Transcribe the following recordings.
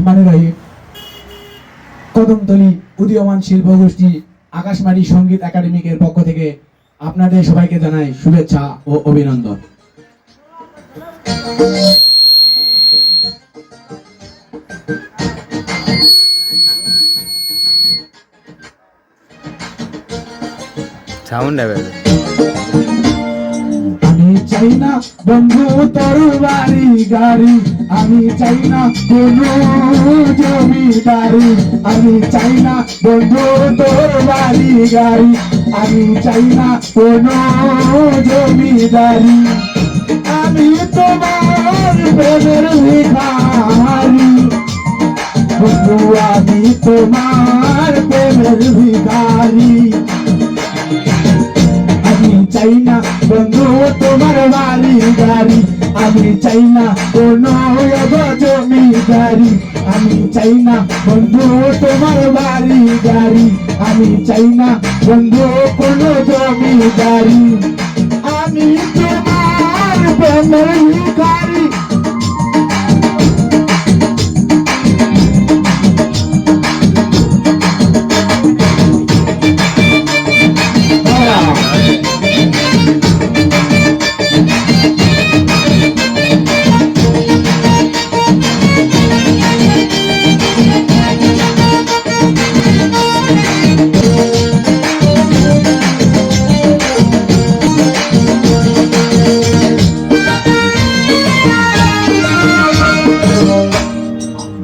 রহমানির রহিম। কদমতলী উদীয়মান শিল্পগোষ্ঠী আকাশবাণী সঙ্গীত একাডেমিকের পক্ষ থেকে আপনাদের সবাইকে জানাই শুভেচ্ছা ও অভিনন্দন। Sound available. আমি চাই না বন্ধু তোর বাড়ি গাড়ি, আমি চাই না কোনো জমিদারি, আমি চাই না বন্ধু তোর বাড়ি গাড়ি, আমি চাই না কোনো জমিদারি, আমি তোমার প্রেমের ভিখারি বন্ধু, আমি তোমার প্রেমের ভিখারি। আমি চাই না বন্ধু তোমার বাড়ি গাড়ি, আমি চাই না কোনো জমিদারি, আমি চাই না বন্ধু তোমার বাড়ি গাড়ি, আমি চাই না বন্ধু কোনো জমিদারি, আমি তোমার প্রেমের ভিখারি।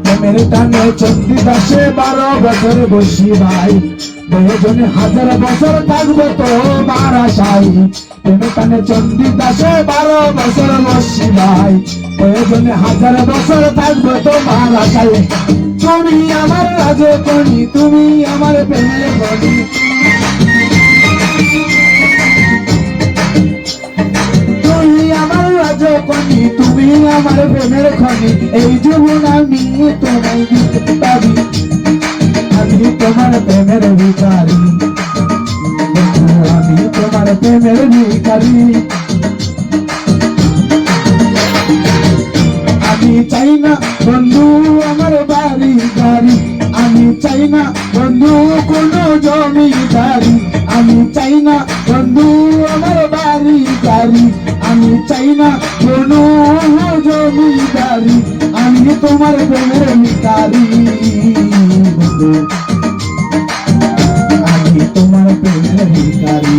প্রেমের টানে চণ্ডীদাসে 12 বছর বসি ভাই, প্রয়োজনে 1000 বছর থাকবো তোমার আশায়। প্রেমের টানে চণ্ডীদাসে 12 বছর বসি ভাই, প্রয়োজনে 1000 বছর থাকবো তোমার আশায়। তুমি আমার রাজকন্যা, তুমি আমার প্রেমের খনি, তুমি আমার রাজকন্যা, তুমি আমার প্রেমের খনি, এই জীবন আমি তোমায় দিতে পারি, আমি তোমার প্রেমের ভিখারি বন্ধু, আমি তোমার প্রেমের ভিখারি। আমি চাই না বন্ধু আমার বাড়ি গাড়ি, আমি চাই না বন্ধু কোনো জমিদারি, আমি চাই না বন্ধু আমার বাড়ি গাড়ি, আমি চাই না কোনো জমিদারি, আমি তোমার প্রেমের ভিখারি বন্ধু, আমি তোমার প্রেমের ভিখারি।